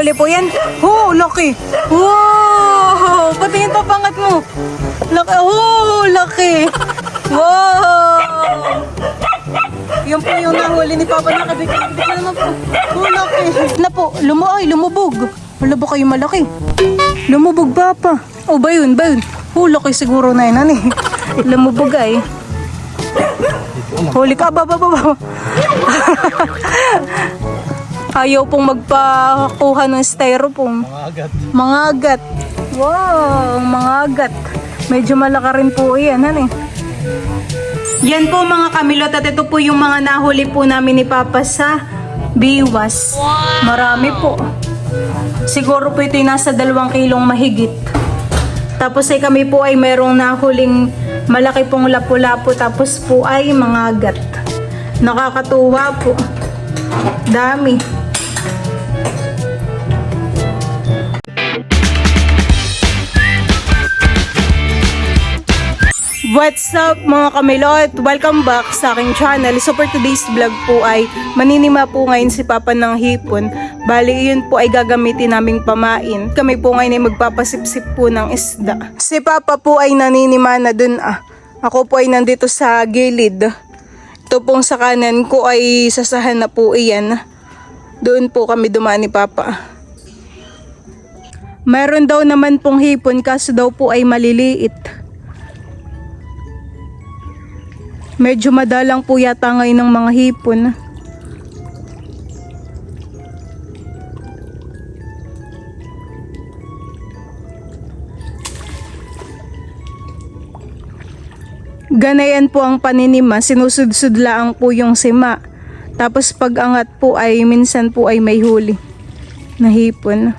huli po yan. Oh, laki. Wow! Patingin pa pangat mo. Laki. Oh, laki. Wow! Yan po yung nahuli ni Papa. Nakabigay na naman po. Oh, laki. Na po, lumubog. Wala ba kayo malaki? Lumubog ba pa? Oh, ba yun? Oh, laki siguro na yun. Ano eh? Lumubog ay. Huli ka, baba. Ayaw pong magpakuha ng styrofoam. Mga agat. Wow, mga agat. Medyo malaka rin po yan. Ano eh? Yan po mga kamilot at ito po yung mga nahuli po namin ni Papa sa biwas. Marami po. Siguro po ito yung nasa 2 kilong mahigit. Tapos ay kami po ay merong nahuling malaki pong lapu-lapu tapos po ay mga agat. Nakakatuwa po. Dami. What's up mga kamilot? Welcome back sa aking channel. So for today's vlog po ay maninima po ngayon si Papa ng hipon. Bali yun po ay gagamitin naming pamain. Kami po ngayon ay magpapasipsip po ng isda. Si Papa po ay naninima na dun Ako po ay nandito sa gilid. Ito pong sa kanan ko ay sasahan na po iyan. Doon po kami dumaan ni Papa. Mayroon daw naman pong hipon kaso daw po ay maliliit. Medyo madalang po yata ngayon ng mga hipon. Ganayan po ang paninima, sinusudsudlaang po yung sima. Tapos pag angat po ay minsan po ay may huli na hipon.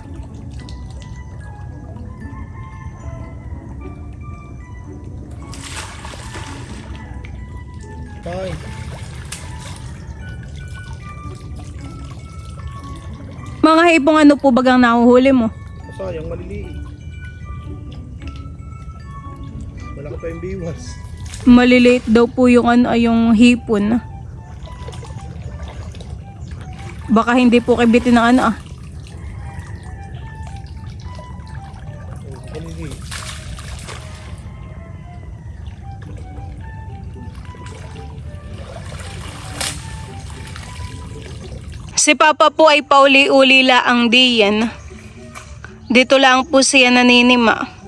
Mga hipong ano po bagang nahuhuli mo? Sayang, maliliit. Wala ka pa yung biwas. Maliliit daw po yung yung hipon. Baka hindi po kibitin ng Maliliit. Si Papa po ay pauli-uli laang diyan. Dito lang po siya naninima.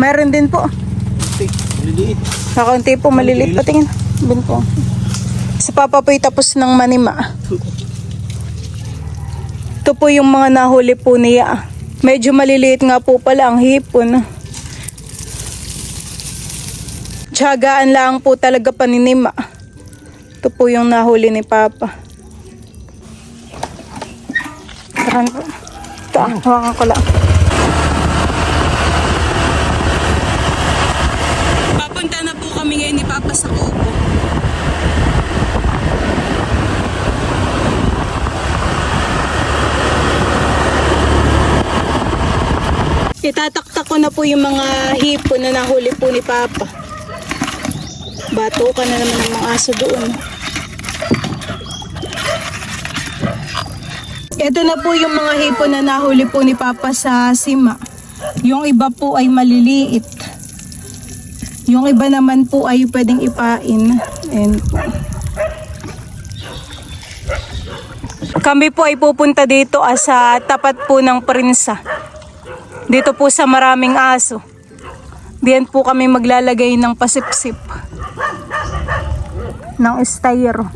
Meron din po. Maliliit. Kakunti po, maliliit. Patingin. Bin po. Si Papa po'y tapos ng manima. Ito po yung mga nahuli po niya. Medyo maliliit nga po pala ang hipon. Tiyagaan lang po talaga paninima. Ito po yung nahuli ni Papa. Taran po. Ito, hawakan ko lang. Papunta na po kami ngayon ni Papa sa kubo. Itataktak ko na po yung mga hipon na nahuli po ni Papa. Bato ka na naman ng mga aso doon. Ito na po yung mga hipon na nahuli po ni Papa sa sima. Yung iba po ay maliliit. Yung iba naman po ay pwedeng ipain. And kami po ay pupunta dito sa tapat po ng Prinsa. Dito po sa maraming aso. Diyan po kami maglalagay ng pasipsip. ng styro.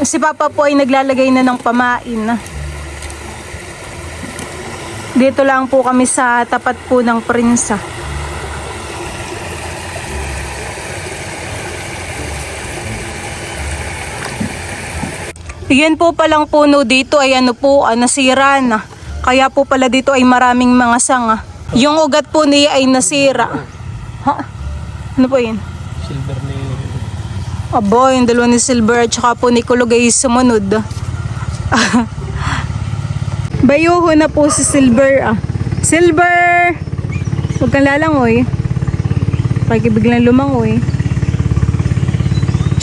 Si Papa po ay naglalagay na ng pamain. Dito lang po kami sa tapat po ng Prinsa. Yan po palang puno dito ay ano po, nasira na. Kaya po pala dito ay maraming mga sanga. Yung ugat po niya ay nasira. Ha? Ano po yun? Silver ni... Abo, yung dalawa ni Silver at saka po ni Kulog ay sumunod. Bayuho na po si Silver. Silver! Huwag kang lalangoy. Pagkibiglang lumangoy.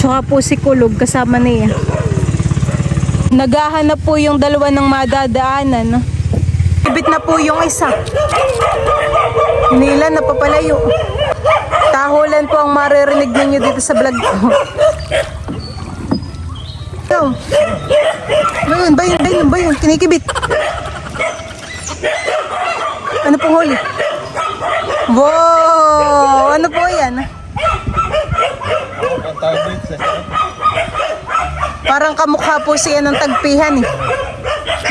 Tsaka po si Kulog kasama niya. Naghahanap po yung dalawa ng madadaanan. Ibit na po yung isa. Hinila na papalayo. Tahulan po ang maririnig ninyo dito sa vlog ko. Bayun, kinikibit. Ano pong huli? Wow! Ano po yan? Parang kamukha po siya ng tagpihan eh.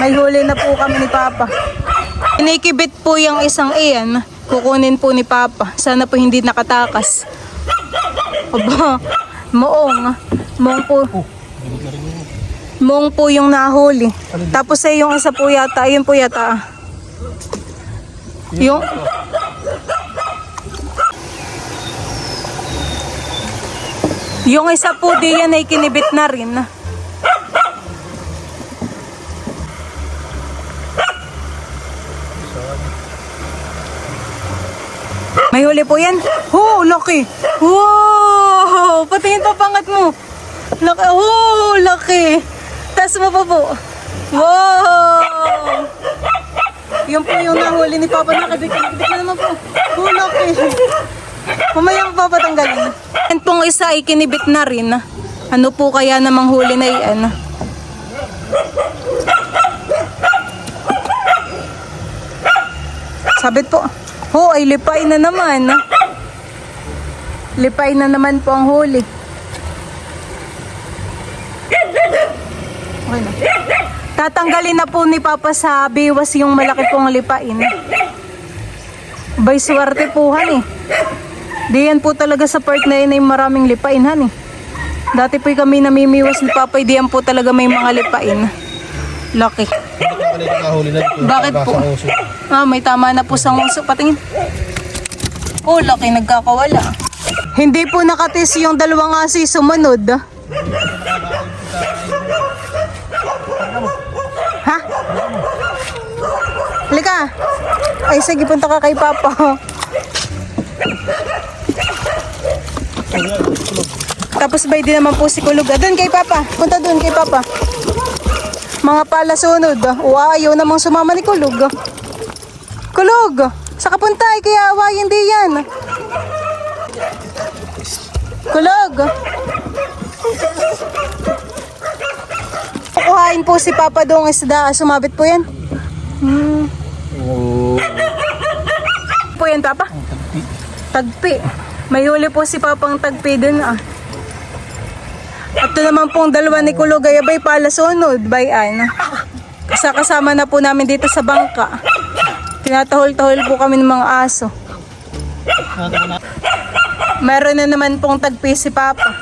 May huli na po kami ni Papa. Kinikibit po yung isang iyan. Kukunin po ni Papa. Sana po hindi nakatakas. Aba, moong. Moong po. Moong po yung nahuli. Tapos ay yung isa po yata. Ayun po yata. Yung isa po diyan ay kinibit na rin. May huli po yan. Oh, laki. Wow! Patingin pa pangat mo. Laki. Oh, laki. Tas mo pa po. Wow! Yun po yung nahuli ni Papa. Nakadikit na naman po. Oh, laki. Pumayang papatanggalin. Yan pong isa ay kinibit na rin. Ano po kaya namang huli na yan? Sabit po. Oh, ay lipay na naman. Lipay na naman po ang huli. Okay na. Tatanggalin na po ni Papa sa biwas yung malaki pong lipain. Bay swerte po han eh. Diyan po talaga sa part na yun ay maraming lipain han eh. Dati po kami namimiwas ni Papa, diyan po talaga may mga lipain. Laki. Bakit po? May tama na po sa nguso. Patingin. Oh, laki, nagkakawala. Hindi po nakatis yung dalawang aso sumunod. Ha? Halika. Ay, sige, punta ka kay Papa. Tapos bay din naman po si Kulog. Doon kay Papa. Punta doon kay Papa. Mga pala sunod. Ayaw namang sumama ni Kulog. Kulog! Sa kapunta ay kaya awayin di yan. Kulog! Kukuhain po si Papa doong isda. Sumabit po yan. Po yan, Papa? Tagpi. May huli po si Papang tagpi dun At ito naman pong dalawa ni Kulog ay abay pala sunod. Bayan. Kasama na po namin dito sa bangka. Tinatahol-tahol po kami ng mga aso. Meron na naman pong tagpi si Papa.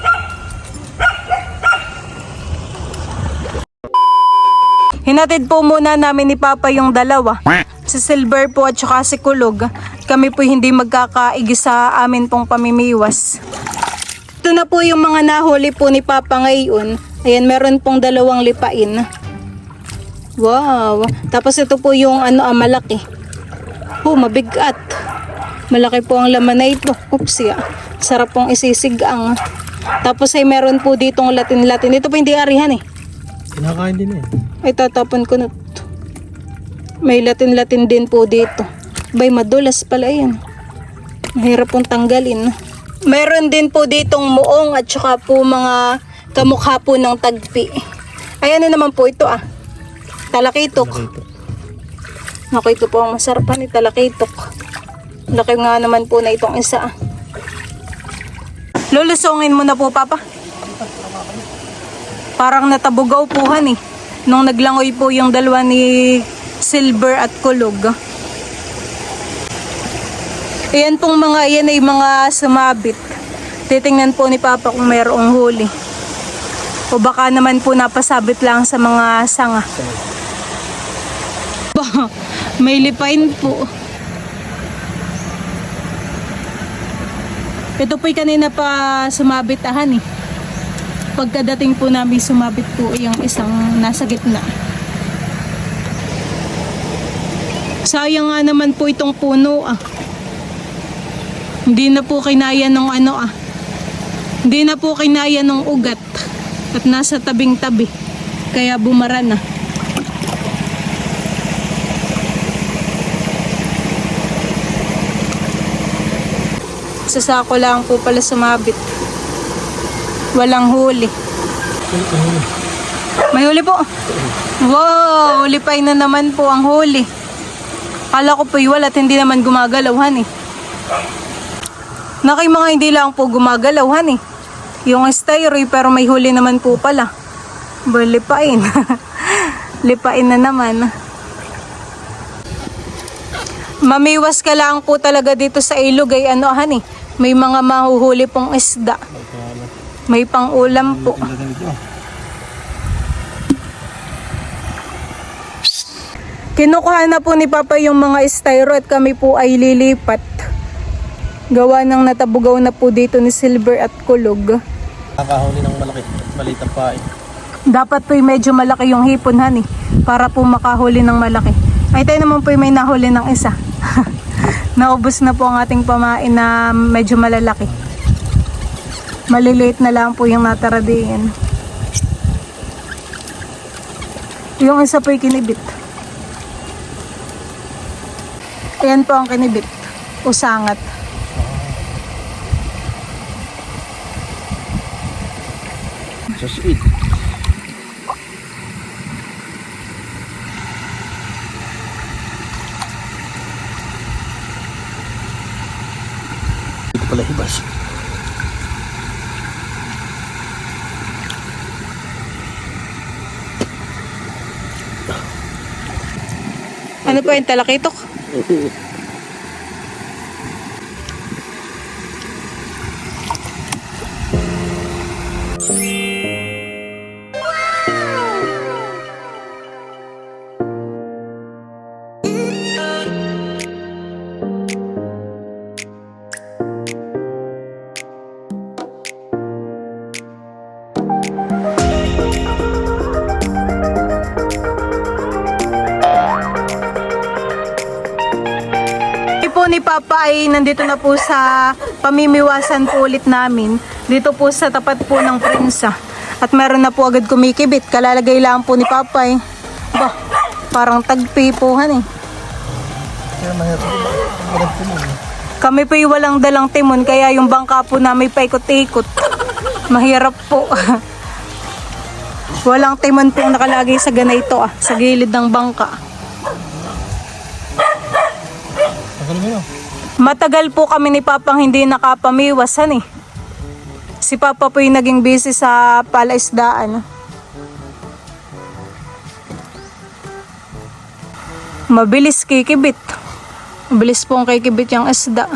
Hinatid po muna namin ni Papa yung dalawa. Si Silver po at saka si Kulog. Kami po hindi magkakaigi sa amin pong pamimiwas. Ito na po yung mga nahuli po ni Papa ngayon. Ayan, meron pong dalawang lipain. Wow! Tapos ito po yung malaki. Mabigat. Malaki po ang laman na ito. Oops, sarap pong isisigang. Tapos ay meron po ditong latin-latin. Ito po hindi arihan eh. Kinakain din Ay, tatapon ko na ito. May latin-latin din po dito. Bay, madulas pala yan. Mahirap pong tanggalin. Meron din po ditong muong at saka po mga kamukha po ng tagpi. Ay, ano naman po ito Talakitok. Ako, ito po ang masarap ni talakitok. Laki nga naman po na itong isa. Lulusungin mo na po, Papa. Parang natabugaw po han eh. Nung naglangoy po yung dalawa ni Silver at Kulog. Ayan pong mga, ayan ay mga sumabit. Titingnan po ni Papa kung mayroong huli. O baka naman po napasabit lang sa mga sanga. Bah, may lipain po. Ito po'y kanina pa sumabitahan eh. Pagkadating po namin sumabit po yung isang nasa gitna. Sayang nga naman po itong puno ah. Hindi na po kinaya ng ano ah. Hindi na po kinaya ng ugat. At nasa tabing tabi. Kaya bumara na. Sa sako lang po pala sumabit. Walang huli. May huli po. Wow, lipay na naman po ang huli. Kala ko po wala at hindi naman gumagalawhan eh. Nakay mga hindi lang po gumagalawhan eh. Yung styroy pero may huli naman po pala. Lipain. Lipain na naman. Mamiwas ka lang po talaga dito sa ilog ay ano han eh. May mga mahuhuli pong isda. May pang-ulam po. Kinukuha na po ni Papa yung mga styro at kami po ay lilipat. Gawa ng natabugaw na po dito ni Silver at Kulog. Nakahuli ng malaki at maliit ang pain. Dapat po medyo malaki yung hipon han eh. Para po makahuli ng malaki. Ay tayo naman po may nahuli ng isa. Naubos na po ang ating pamain na medyo malalaki. Maliliit na lang po yung natara din. Yung isa po yung kinibit. Ayan po ang kinibit. Usangat. So sweet. Ito pala hibas. Ano po yung talakitok? Ni Papa ay nandito na po sa pamimiwasan po ulit namin dito po sa tapat po ng Prinsa at meron na po agad kumikibit, kalalagay lang po ni Papa eh. Bah, parang tagpipuhan eh. Kami po yung walang dalang timon kaya yung bangka po namin paikot-ikot, mahirap po. Walang timon po nakalagay sa ganito ah, sa gilid ng bangka. Matagal po kami ni Papang hindi nakapamiwasan eh. Si Papa po yung naging busy sa palaisdaan. Mabilis kikibit. Mabilis pong kikibit yung isda.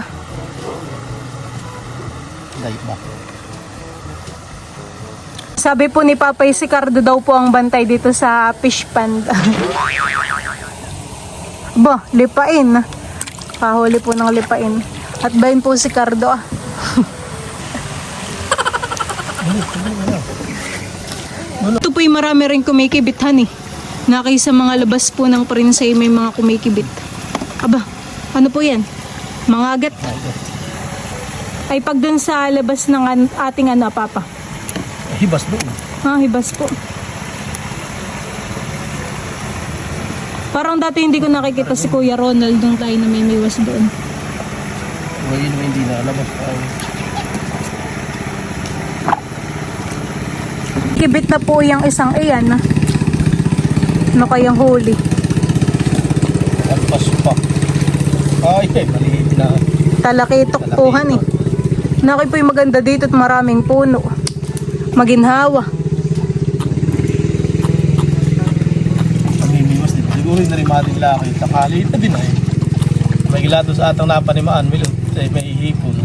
Sabi po ni Papa si Cardo daw po ang bantay dito sa fish pond. Ba, lipain. Pahuli po ng lipain. At bayin po si Cardo ah. Ito po yung marami rin kumikibit han eh. Nakay sa mga labas po ng Prinsa may mga kumikibit. Aba, ano po yan? Mga agat. Ay pag dun sa labas ng ating ano, Papa. Hibas doon. Ah, hibas po. Parang dati hindi ko nakikita si Kuya Ronald nung tayo namimiwas doon. Ngayon na hindi nalabas tayo. Kibit na po yung isang iyan. Ano kayang huli? Alpas pa. Ay, maliit na. Talakitok po han eh. Naki po yung maganda dito at maraming puno. Maginhawa. Mamimiwas dito. Siguro yung narimating laki. Takali na din ay. May gilato sa atang napanimaan. May ihipon.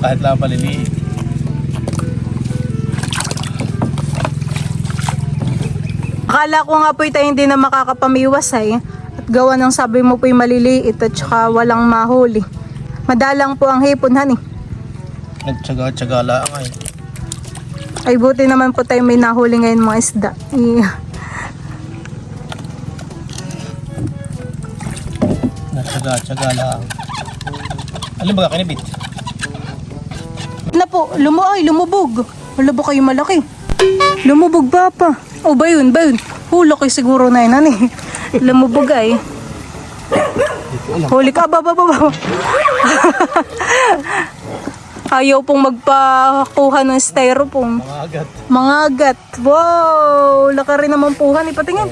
Kahit lang paliliit. Akala ko nga po tayo hindi na makakapamiwas ay. At gawa ng sabi mo po yung maliliit at saka walang mahuli. Madalang po ang hipon han eh. Nagtsaga-tsaga lang ay. Ay buti naman po tayo may nahuli ngayon mga isda. Nagtsaga-tsaga lang. Alin ba ka kinibit? Na po, lumubog. Wala ba kayo malaki? Lumubog ba pa? O ba yun? Hula kayo siguro na yun, hani. Lumubog ay. Huli ka, ba. Ayaw pong magpakuha ng styrofoam. Mga agat. Mga agat. Wow! Laka rin naman puhan. Ipatingin.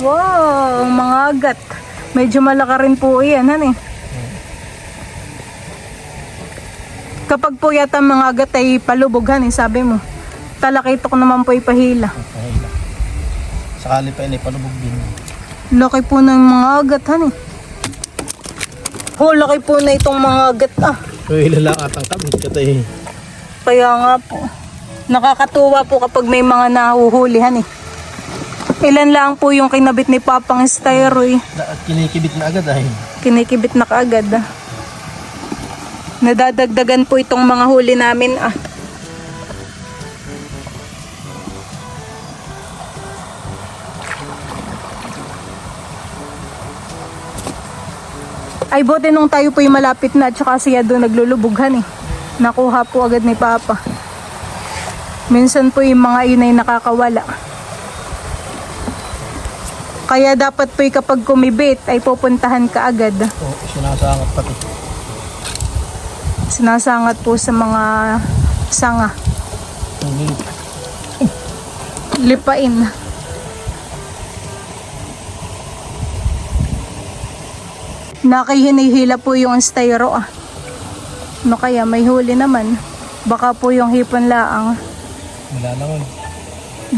Wow! Mga agat. Medyo malaka rin po yan. Han eh. Kapag po yata mga agat ay palubog han eh. Sabi mo. Talakitok naman po ipahila. Pahila. Sakali pa yun ay palubog din. Laki po ng mga agat han eh. Oh, laki po na itong mga agat ah. Pahila lang atang kamit katay. Kaya nga po. Nakakatuwa po kapag may mga nahuhulihan eh. Ilan lang po yung kinabit ni Papang styro eh. Kinikibit na agad ay. Kinikibit na kaagad ah. Nadadagdagan po itong mga huli namin ah. Ay buti nung tayo po yung malapit na at saka siya doon naglulubughan eh. Nakuha po agad ni Papa. Minsan po yung mga yun ay nakakawala. Kaya dapat po kapag kumibit ay pupuntahan ka agad. Oo, sinasangat pati. Sinasangat po sa mga sanga. Lipain. Nakihinihila po yung styro ah. Ano kaya may huli naman. Baka po yung hipon laang. Nilalangon.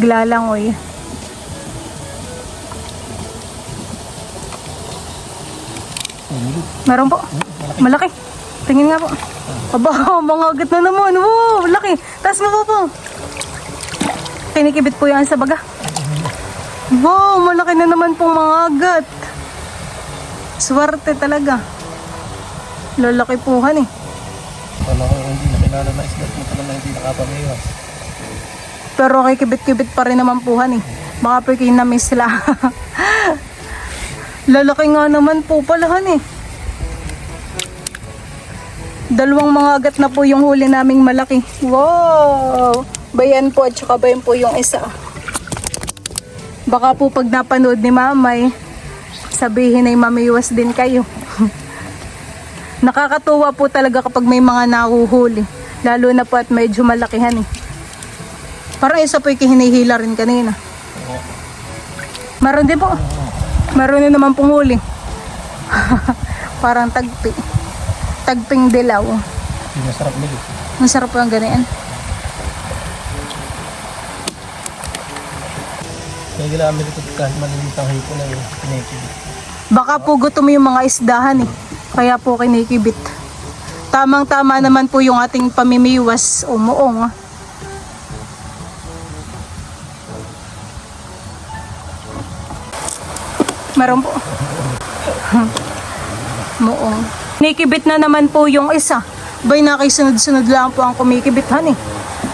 Glalangoy. Meron po. Malaki. Tingin nga po. Aba, mga agat na naman. Wow, laki. Taas mo po. Kinikibit po yan sa baga. Wow, malaki na naman pong mga agat. Swerte talaga. Lalaki puhan eh. Wala ko hindi nakilala na isda. Ito naman hindi nakapamiwas. Pero kay kibit-kibit pa rin naman puhan eh. Baka po kinamiss sila. Lalaki nga naman po palahan eh. Dalawang mga agat na po yung huli naming malaki. Wow! Bayan po at saka bayan po yung isa. Baka po pag napanood ni Mamay, sabihin ay mamiwas din kayo. Nakakatuwa po talaga kapag may mga nahuhuli. Lalo na po at medyo malakihan eh. Parang isa po yung hinihila rin kanina. Meron din po. Meron na naman pong huli. Parang tagpi. Tagping dilaw. Hindi masarap nito. Masarap po ang ganyan. Kaya ginamit ito kahit malilit ang hipon na yun. Kinikibit. Baka po gutom yung mga isdahan eh. Kaya po kinikibit. Tamang-tama naman po yung ating pamimiwas umuong. Meron po. Muong. Kinikibit na naman po yung isa. Bay nakisunod-sunod lang po ang kumikibithan eh.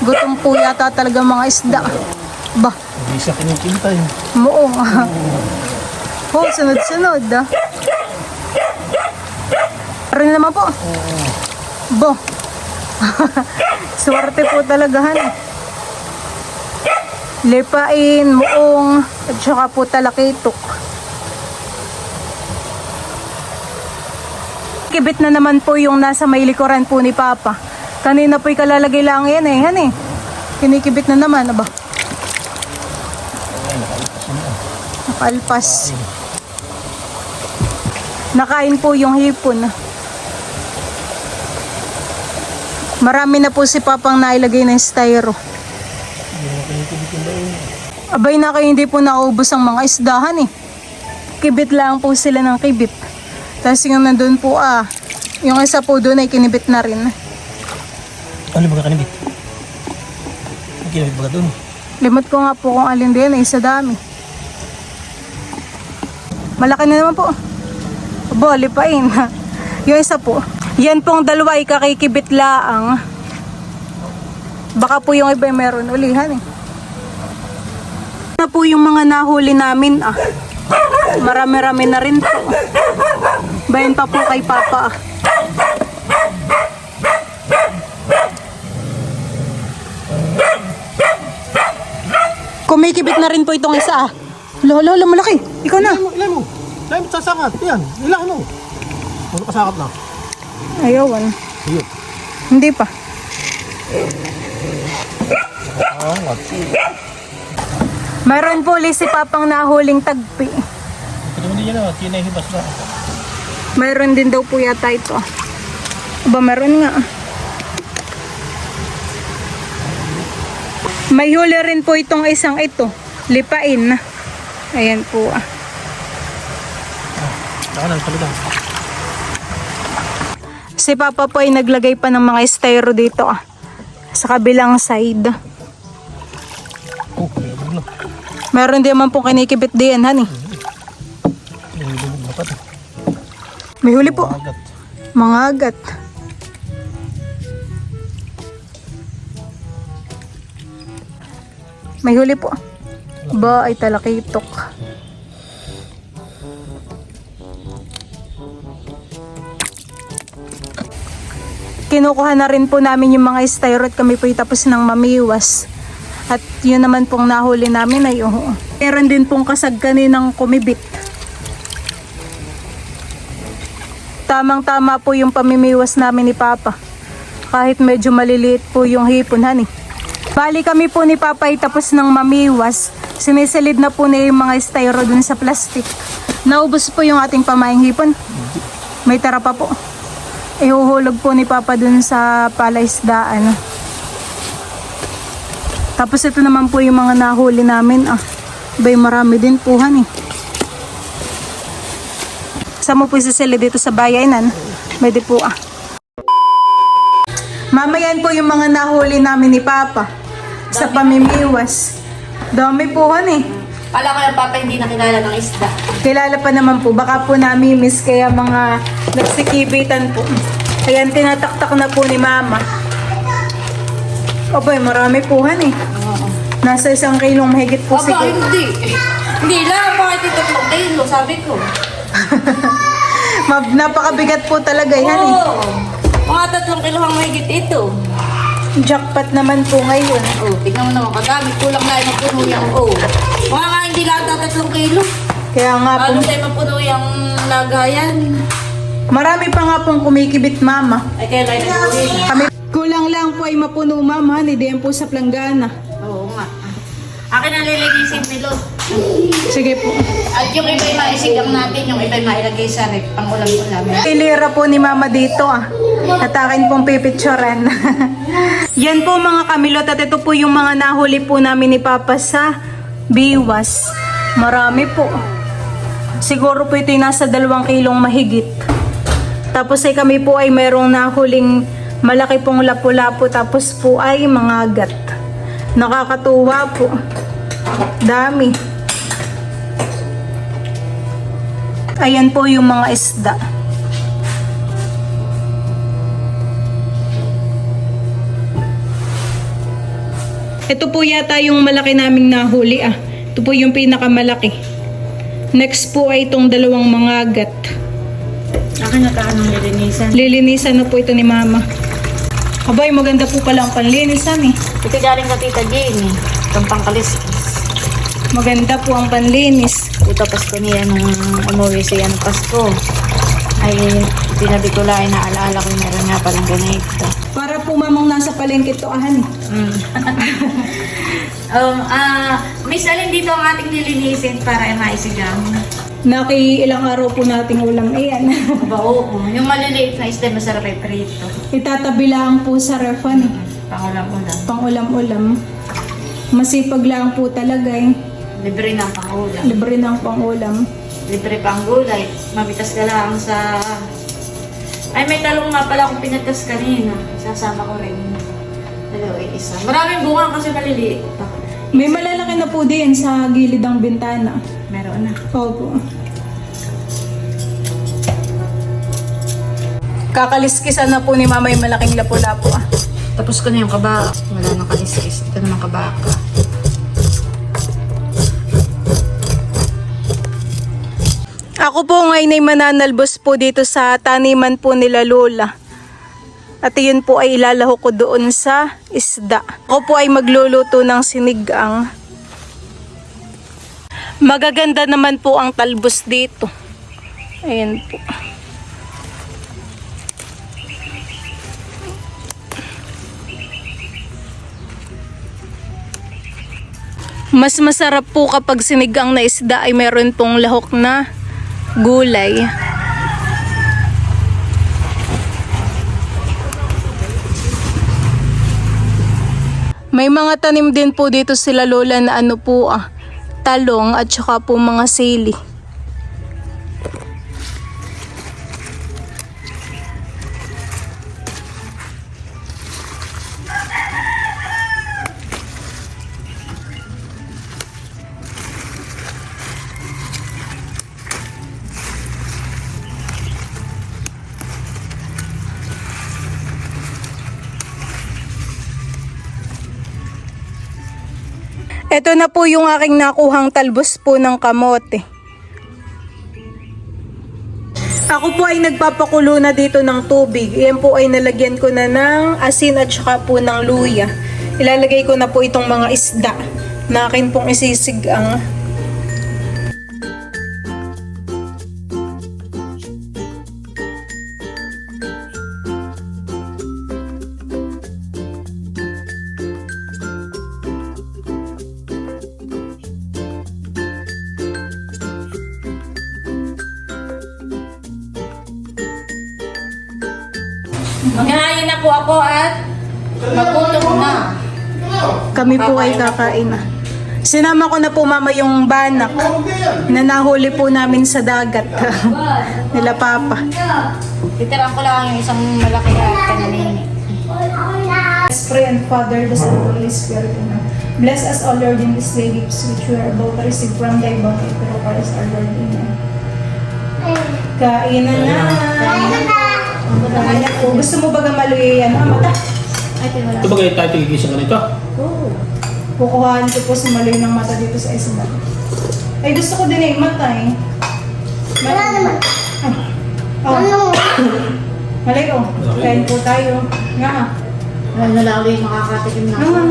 Gutom po yata talaga mga isda. Ba? Hindi siya kinikibit ay. Muong. Oh, sunod-sunod ah. Rin naman po. Bo. Swerte po talaga han. Lipain, muong, at saka po talakitok. Kibit na naman po yung nasa may likuran po ni Papa. Kanina po'y kalalagay lang yan eh. Han eh. Kinikibit na naman. Aba. Nakalpas. Nakain po yung hipon. Marami na po si Papang nailagay ng styro. Abay na kayo, hindi po naubos ang mga isdahan eh. Kibit lang po sila ng kibit. Tapos yung nandun po yung isa po doon ay kinibit na rin. Ano ba ka kanibit? Ang kinibit ba ka doon? Limot ko nga po kung alin din ay sa dami. Malaki na naman po. Abo, lipain. Yung isa po. Yan pong dalawa ay kakikibit laang. Baka po yung iba meron ulihan eh. Na po yung mga nahuli namin Marami-rami na rin po. Bayan pa po kay Papa Kumikibit na rin po itong isa Lolo, malaki. Ikaw na. Ilan mo? Ilan mo sasakat? Yan. Ilan mo? Ano kasakat na? Ayawan. Ayun. Hindi pa. Mayroon po ulit si Papang nahuling tagpi. Ito hindi yan kinahibas na. Mayroon din daw po yata ito. Aba, mayroon nga. May huli rin po itong isang ito. Lipain. Ayan po Saka nang palitan. Si Papa po ay naglagay pa ng mga styro dito sa kabilang side. Oh, nilubog na. Meron din man pong kinikibit diyan, honey. Nilubog na pati. May huli po. Agat. Mga agat. May huli po. Ba ay talakitok. Kinukuha na rin po namin yung mga styro at kami po tapos ng mamiwas. At yun naman pong nahuli namin ay meron din pong kasag kaninang kumibit. Tamang-tama po yung pamimiwas namin ni Papa. Kahit medyo maliliit po yung hipon, honey. Bali kami po ni Papa ay tapos ng mamiwas. Sinisilid na po niya yung mga styro dun sa plastic. Naubos po yung ating pamayang hipon. May tara pa po. Ihuhulog po ni Papa dun sa palaisdaan. Tapos ito naman po yung mga nahuli namin. Bay marami din po, honey. Saan mo po isisilid dito sa bayanan? Pwede po Mamayan po yung mga nahuli namin ni Papa sa pamimiwas. Dami po, honey. Kala ko yung Papa hindi nakilala ng isda. Kilala pa naman po. Baka po nami-miss kaya mga nagsikibitan po. Ayan, tinataktak na po ni Mama. Abay, marami po, honey. Nasa 1 kilong mahigit po Aba, siguro. hindi. Hindi lang. Bakit ito 3 kilo? Sabi ko. Napakabigat po talaga, honey. Oo. Mga 3 kilo ang mahigit ito. Jackpot naman po ngayon. Oh, tignan mo naman kadami. Kulang na yung mapuno yung Mga nga hindi lang 3 kilo. Kaya nga po, Ano tayo mapuno yung lagayan? marami pa nga pong kumikibit, Mama. Ay, kaya tayo nag-uwi. Kami, kulang lang po ay mapuno, Mama, honey. Diyan po sa planggana. Oo nga. Akin ang lilinisin ni Lord. Sige po. At yung iba'y maisigang natin, yung iba'y mailagay sa rep, pang ulam-ulam. Ilira po ni Mama dito At akin pong pipicturan. Yan po mga kamilot at ito po yung mga nahuli po namin ni Papa sa biwas. Marami po. Siguro po ito yung nasa 2 kilong mahigit. Tapos ay kami po ay merong nahuling malaki pong lapu-lapu tapos po ay mga agat. Nakakatuwa po. Dami. Ayan po yung mga isda. Ito po yata yung malaki naming nahuli Ito po yung pinakamalaki. Next po ay itong 2 mga agat. Akin na taan ng lilinisan. Lilinisan na po ito ni Mama. Abay, maganda po pala ang panlinisan Ito galing ka Tita Jane itong pangkaliskis. Maganda po ang panlinis. Ito Pasko niya nung umuwi siya ng Pasko. Ay, tinabi ko lang, naalaala ko meron nga palang ganito. Para po mamang nasa palengke to Miss, alin dito ang ating lilinisin para maisigang? Ilang araw po nating ulam. Ayan. Aba, oo. Yung maliliit na isda, masarap ay prito. Itatabi lang po sa refan. Pangulam-ulam. Pang ulam-ulam. Masipag lang po talaga eh. Libre na ang pangulam. Libre ng pang ulam. Libre pang gulay. Mabitas ka lang sa... Ay, may talong nga pala akong pinatas kanina. Sasama ko rin. Dalawa, isa. Maraming bunga kasi maliliit pa. May malalaki na po din sa gilid ng bintana. Meron na. Opo. Kakaliskisan na po ni Mama yung malaking lapu-lapu ah. Tapos ko na yung kaba. Wala nang kaliskis. Ito naman kabaka. Ako po ngayon ay mananalbos po dito sa taniman po nila Lola. At yun po ay ilalaho ko doon sa isda. Ako po ay magluluto ng sinigang. Magaganda naman po ang talbos dito. Ayan po. Mas masarap po kapag sinigang na isda ay meron pong lahok na gulay. May mga tanim din po dito sila Lola na talong at saka po mga sili. Ito na po yung aking nakuhang talbos po ng kamote. Ako po ay nagpapakulo na dito ng tubig. Yan po ay nalagyan ko na ng asin at saka po ng luya. Ilalagay ko na po itong mga isda na akin pong isisigang. Maghahayin na po ako at magutom na. Kami po ay kakain na. Sinama ko na po Mama yung banak na nahuli po namin sa dagat. Nila Papa. Titiran ko lang yung isang malaki at kananini. Let's pray and Father, the Son, and Holy Spirit. Amen. Bless us, O Lord, in this day gifts which we are about to receive from Thy bounty through Christ our Lord. Amen. Kainan na. Kainan na po. Gusto mo baga maluya yan? Mata. Ay, wala. Ito ba kayo tayo tigigising ka nito? Oo. Kukuhaan ko po si maluya ng mata dito sa isda. Ay, gusto ko din yung mata eh. Wala naman. Oh. Malay oh. Kain po tayo. Nga. Wala na lang yung makakatikim na Nga.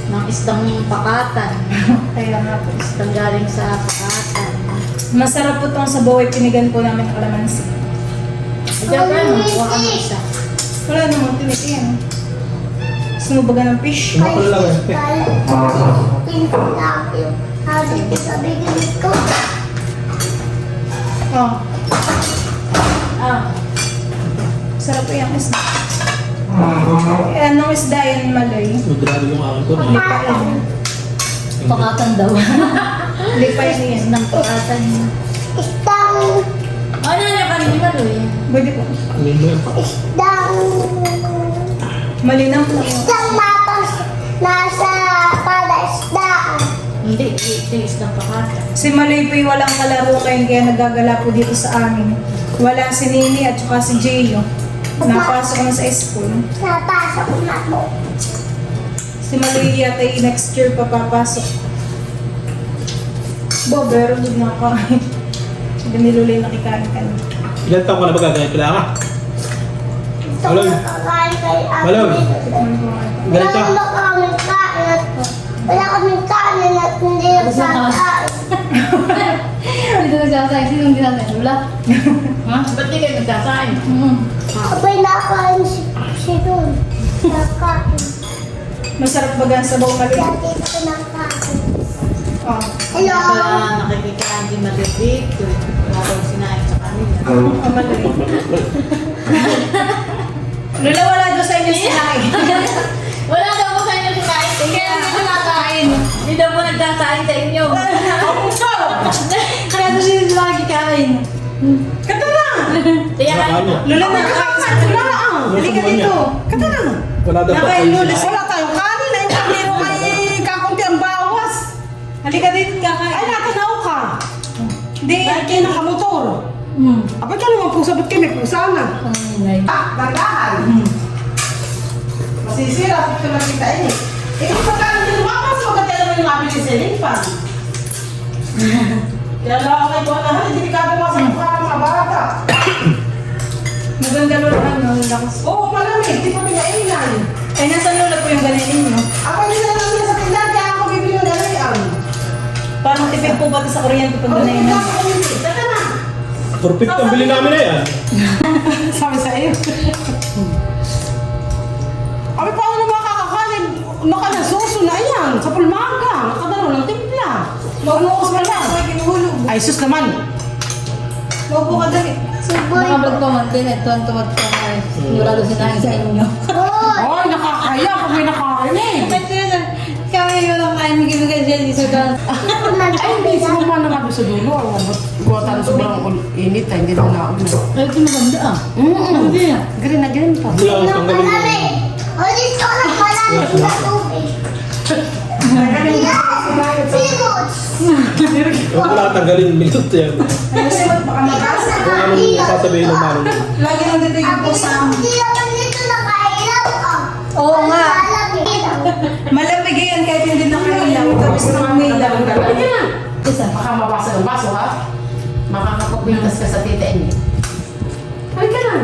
ng isdang pakatan. Kaya nga po. Isdang galing sa pakatan. Masarap po itong sabaw ay pinigan po namin ng kalamansi. Diyan ka naman, kuha ka ng isa. Wala namang tinitin. Gusto mo baga ng fish? Bakal lang eh. Oh. Ah, Sarap po yung isda. Eh, anong isda yan Maloy? Madrado yung akin ko. Hindi pa yan. pakatan daw. Hindi pa yan yan. Isdang pakatan. Ano yung kanina Maloy? Pwede po. Ano yun pa? Malinaw po yun. Nasa palaisdaan. Hindi, ito yung isdang pakatan. Si Maloy po yung walang kalaro kaya nagagala po dito sa amin. Wala si Nini at saka si Gio. Napasok na sa school. Napasok na po. Si Maloy yata yung next year pa papasok. Bo, pero hindi na kain. Hindi nilulay nakikain ka na. Ilan taon ka na ba gagawin pala ka? Ito Maloy. nakakain kay Maloy. Wala Ganito. kaming kain. Wala kaming kain at hindi nagkakain. Hindi nagsasayin. Sinong ginasay? Wala. Ha? Ba't di kayo nagsasayin? Abay nakain si Don. Nakain. Masarap baga ang sabaw Maloy. Dati ko nakain. Hello. Nakikita hindi madidito. Wala daw sinain sa kanila. Lula, wala doon sa inyo sinain. Wala daw po sa inyo sinain. Kaya hindi ko nakain. Hindi daw po nagkakain sa inyo. Kaya doon sila lagi kain. Kata na! Kaya Lula, nakakain sa Lula. Halika dito. Kata na. Wala daw Nakain Lula. pa. Wala tayong kanin. Ay, pero may kakunti ang bawas. Halika dito, kakain. Ay, natanaw ka. Hindi, kayo nakamotor. Abay ka naman po, sabot kami po sana. Landahan. Masisira, ito lang kita eh. Eh, kung pagkaan din lumapas, magkatila mo yung mabili sa Linpan. Kaya lang ako kayo na, hindi ka gawa sa mukha ng mga bata. maganda lolo ano, lakas. Oo, malamig, di pa pinainan. Ay, nasa lolo po yung ganinin nyo. Ako hindi na lang sa tindahan, kaya ako bibili ng gano'n. Parang tipid po ba ito sa kuryente pag Ako ganinin? hindi ako bumili. Saka na. Perfect ang bili namin na yan. Sabi sa iyo. Abi, paano na makakakanin? Nakanasuso na yan. Sa pulmaga. Nakadalo ng timpla. Mabukas ka lang. Ay, sus naman. Maupo ka dali. Suboy. Nakablog pa man din. Ito ang tuwag pa na. Sigurado sinain sa inyo. Boy. Ay, nakakaya pag may nakain eh. Kami yun ang kain. Hindi kami kasi sa gan. Ay, hindi. Sumama na nga sa dulo. Buwatan sobrang init. Hindi na naon. Ay, ito maganda ah. Hindi ah. Green na green pa. Wala akong tanggalin mo. Malamig. O, dito ka lang malamig na tubig. Yan. Sigot. Wala akong tanggalin. Milot yan. Baka magkasa. Kung anong sasabihin ng manong. Lagi nang dito yung po sa amin. Hindi naman dito nakailaw ka. Oo nga. Malamig. Malamig yan kahit hindi nakailaw. Tapos na umilaw. Isa, baka mabasa ng baso ha? Makakapagpintas ka sa tita Amy. Halika na.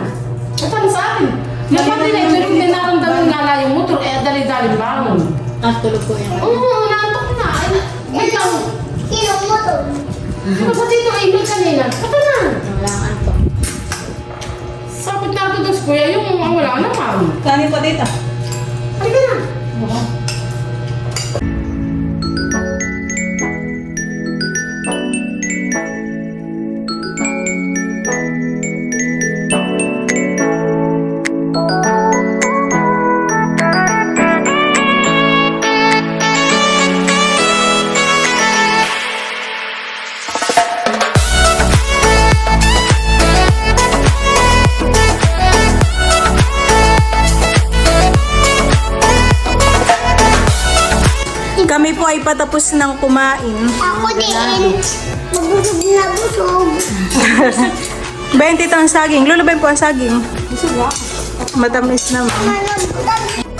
Ito na sa akin. Yung pati na ito yung dinaramdaman nga lang yung motor, eh dali-dali bangon. Ah, tulog po yan. Oo, nantok na. Ay, wait lang. Sinong mo to? Diba sa tito Amy kanina? Ito na. Wala ang antok. Sabit na ito doon kuya, yung wala naman. Kanin pa dito. Halika na. Kami po ay patapos ng kumain. Ako din. Mabusog na busog. 20 ito ang saging. Lulubay po ang saging. Matamis naman. Malamig.